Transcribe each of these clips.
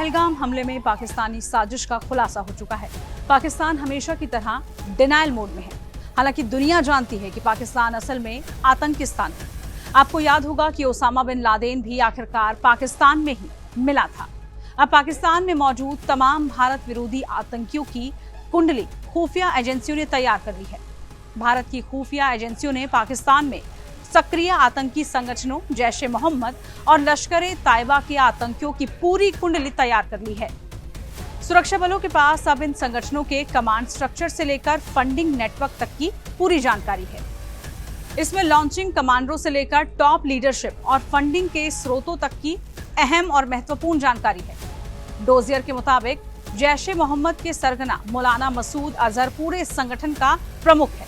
पहलगाम हमले में पाकिस्तानी साजिश का खुलासा हो चुका है। पाकिस्तान हमेशा की तरह डिनायल मोड में है। हालांकि दुनिया जानती है कि पाकिस्तान असल में आतंकिस्तान है। आपको याद होगा कि ओसामा बिन लादेन भी आखिरकार पाकिस्तान में ही मिला था। अब पाकिस्तान में मौजूद तमाम भारत विरोधी आतंकियों की कुंडली खुफिया एजेंसियों ने तैयार कर ली है। भारत की खुफिया एजेंसियों ने पाकिस्तान में सक्रिय आतंकी संगठनों जैश ए मोहम्मद और लश्कर-ए-तैयबा के आतंकियों की पूरी कुंडली तैयार कर ली है। सुरक्षा बलों के पास अब इन संगठनों के कमांड स्ट्रक्चर से लेकर फंडिंग नेटवर्क तक की पूरी जानकारी है। इसमें लॉन्चिंग कमांडरों से लेकर टॉप लीडरशिप और फंडिंग के स्रोतों तक की अहम और महत्वपूर्ण जानकारी है। डोजियर के मुताबिक जैश ए मोहम्मद के सरगना मौलाना मसूद अजहर पूरे इस संगठन का प्रमुख है,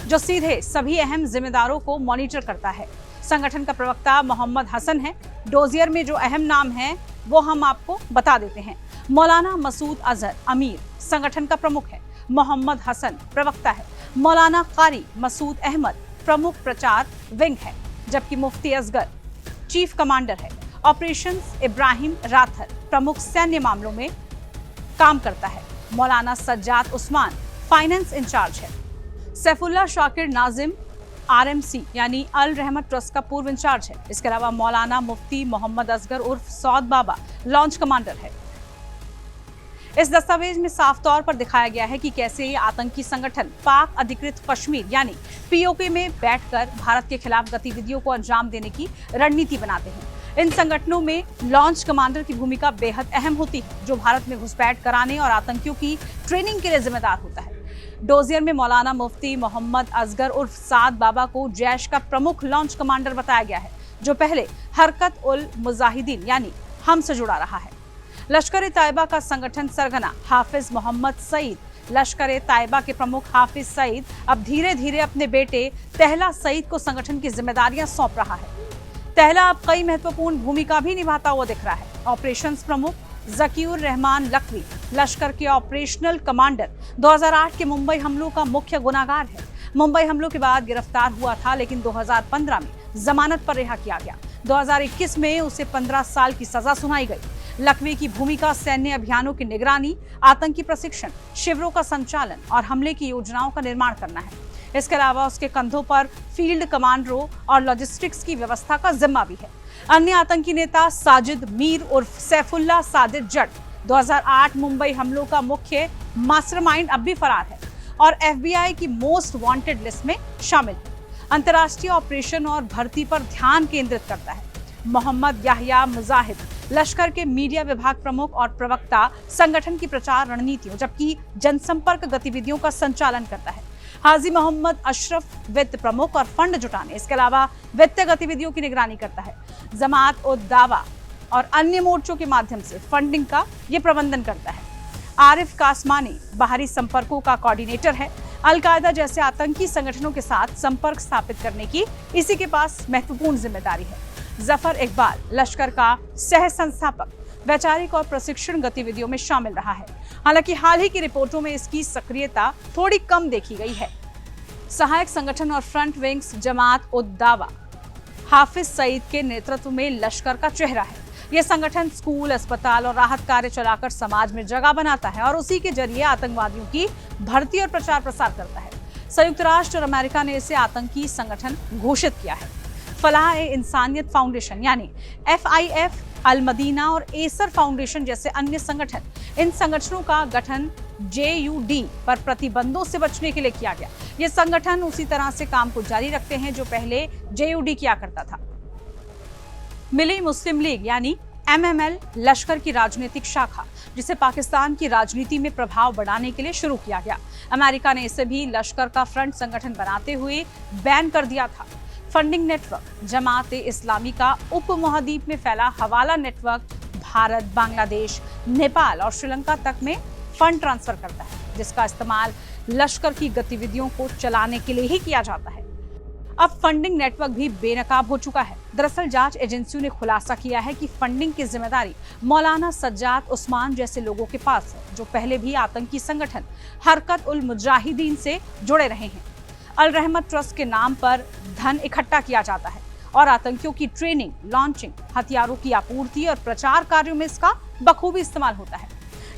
जो सीधे सभी अहम जिम्मेदारों को मॉनिटर करता है। संगठन का प्रवक्ता मोहम्मद हसन है। डोजियर में जो अहम नाम है वो हम आपको बता देते हैं। मौलाना मसूद अजहर अमीर संगठन का प्रमुख है। मोहम्मद हसन प्रवक्ता है। मौलाना कारी मसूद अहमद प्रमुख प्रचार विंग है, जबकि मुफ्ती असगर चीफ कमांडर है। ऑपरेशंस इब्राहिम राथर प्रमुख सैन्य मामलों में काम करता है। मौलाना सज्जाद उस्मान फाइनेंस इंचार्ज है। सैफुल्ला शाकिर नाजिम आरएमसी यानी अल रहमत ट्रस्ट का पूर्व इंचार्ज है। इसके अलावा मौलाना मुफ्ती मोहम्मद असगर उर्फ सौद बाबा लॉन्च कमांडर है। इस दस्तावेज में साफ तौर पर दिखाया गया है कि कैसे ये आतंकी संगठन पाक अधिकृत कश्मीर यानी पीओके में बैठकर भारत के खिलाफ गतिविधियों को अंजाम देने की रणनीति बनाते हैं। इन संगठनों में लॉन्च कमांडर की भूमिका बेहद अहम होती है, जो भारत में घुसपैठ कराने और आतंकियों की ट्रेनिंग के लिए जिम्मेदार होता है। डोजियर में मौलाना मुफ्ती मोहम्मद असगर उर्फ साद बाबा को जैश का प्रमुख लॉन्च कमांडर बताया गया है, जो पहले हरकत उल मुजाहिदीन यानी हम से जुड़ा रहा है। लश्कर-ए-तैयबा का संगठन सरगना हाफिज मोहम्मद सईद लश्कर-ए-तैयबा के प्रमुख हाफिज सईद अब धीरे धीरे अपने बेटे तहला सईद को संगठन की जिम्मेदारियां सौंप रहा है। तहला अब कई महत्वपूर्ण भूमिका भी निभाता हुआ दिख रहा है। ऑपरेशंस प्रमुख जकीउर रहमान लखवी लश्कर के ऑपरेशनल कमांडर 2008 के मुंबई हमलों का मुख्य गुनाहगार है। मुंबई हमलों के बाद गिरफ्तार हुआ था, लेकिन 2015 में जमानत पर रिहा किया गया। 2021 में उसे 15 साल की सजा सुनाई गई। लखवी की भूमिका सैन्य अभियानों की निगरानी, आतंकी प्रशिक्षण, शिविरों का संचालन और हमले की योजनाओं का निर्माण करना है। इसके अलावा उसके कंधों पर फील्ड कमांडरों और लॉजिस्टिक्स की व्यवस्था का जिम्मा भी है। अन्य आतंकी नेता साजिद मीर उर्फ सैफुल्ला सादिक जट 2008 मुंबई हमलों का मुख्य मास्टरमाइंड अब भी फरार है और एफबीआई की मोस्ट वांटेड लिस्ट में शामिल है। अंतर्राष्ट्रीय ऑपरेशन और भर्ती पर ध्यान केंद्रित करता है। मोहम्मद याहिया मुजाहिद लश्कर के मीडिया विभाग प्रमुख और प्रवक्ता संगठन की प्रचार रणनीतियों जबकि जनसंपर्क गतिविधियों का संचालन करता है। हाजी मोहम्मद अशरफ वित्त प्रमुख और फंड जुटाने, इसके अलावा वित्तीय गतिविधियों की निगरानी करता है। जमात-उद-दावा और अन्य मोर्चों के माध्यम से फंडिंग का ये प्रबंधन करता है। आरिफ कासमानी बाहरी संपर्कों का कोऑर्डिनेटर है। अल-कायदा जैसे आतंकी संगठनों के साथ संपर्क स्थापित करने की इसी के पास महत्वपूर्ण जिम्मेदारी है। जफर इकबाल लश्कर का सह संस्थापक वैचारिक और प्रशिक्षण गतिविधियों में शामिल रहा है। हालांकि हाल ही की रिपोर्टों में इसकी सक्रियता थोड़ी कम देखी गई है। सहायक संगठन और फ्रंट विंग्स जमात-उद-दावा हाफिज सईद के नेतृत्व में लश्कर का चेहरा है। यह संगठन स्कूल, अस्पताल और राहत कार्य चलाकर समाज में जगह बनाता है और उसी के जरिए आतंकवादियों की भर्ती और प्रचार प्रसार करता है। संयुक्त राष्ट्र और अमेरिका ने इसे आतंकी संगठन घोषित किया है। फलाह-ए-इंसानियत फाउंडेशन यानी FIF, अल मदीना और एसर फाउंडेशन जैसे अन्य संगठन, इन संगठनों का गठन JUD पर प्रतिबंधों से बचने के लिए किया गया। ये संगठन उसी तरह से काम को जारी रखते हैं जो पहले JUD किया करता था। मिली मुस्लिम लीग यानी MML लश्कर की राजनीतिक शाखा, जिसे पाकिस्तान की राजनीति में प्रभाव बढ़ाने के लिए शुरू किया गया। अमेरिका ने इसे भी लश्कर का फ्रंट संगठन बनाते हुए बैन कर दिया था। फंडिंग नेटवर्क जमात-ए-इस्लामी का उपमहाद्वीप में फैला हवाला नेटवर्क भारत, बांग्लादेश, नेपाल और श्रीलंका तक में फंड ट्रांसफर करता है, जिसका इस्तेमाल लश्कर की गतिविधियों को चलाने के लिए ही किया जाता है। अब फंडिंग नेटवर्क भी बेनकाब हो चुका है। दरअसल जांच एजेंसियों ने खुलासा किया है कि फंडिंग की जिम्मेदारी मौलाना सज्जाद उस्मान जैसे लोगों के पास है, जो पहले भी आतंकी संगठन हरकत उल मुजाहिदीन से जुड़े रहे हैं। अल रहमत ट्रस्ट के नाम पर धन इकट्ठा किया जाता है और आतंकियों की ट्रेनिंग, लॉन्चिंग, हथियारों की आपूर्ति और प्रचार कार्यों में इसका बखूबी इस्तेमाल होता है।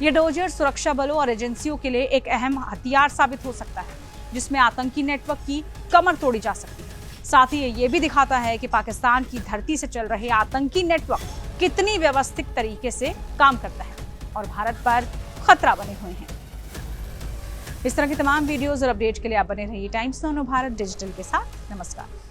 ये डोजियर सुरक्षा बलों और एजेंसियों के लिए एक अहम हथियार साबित हो सकता है, जिसमें आतंकी नेटवर्क की कमर तोड़ी जा सकती है। साथ ही ये भी दिखाता है कि पाकिस्तान की धरती से चल रहे आतंकी नेटवर्क कितनी व्यवस्थित तरीके से काम करता है और भारत पर खतरा बने हुए हैं। इस तरह की तमाम वीडियोस और अपडेट के लिए आप बने रहिए टाइम्स नाउ भारत डिजिटल के साथ। नमस्कार।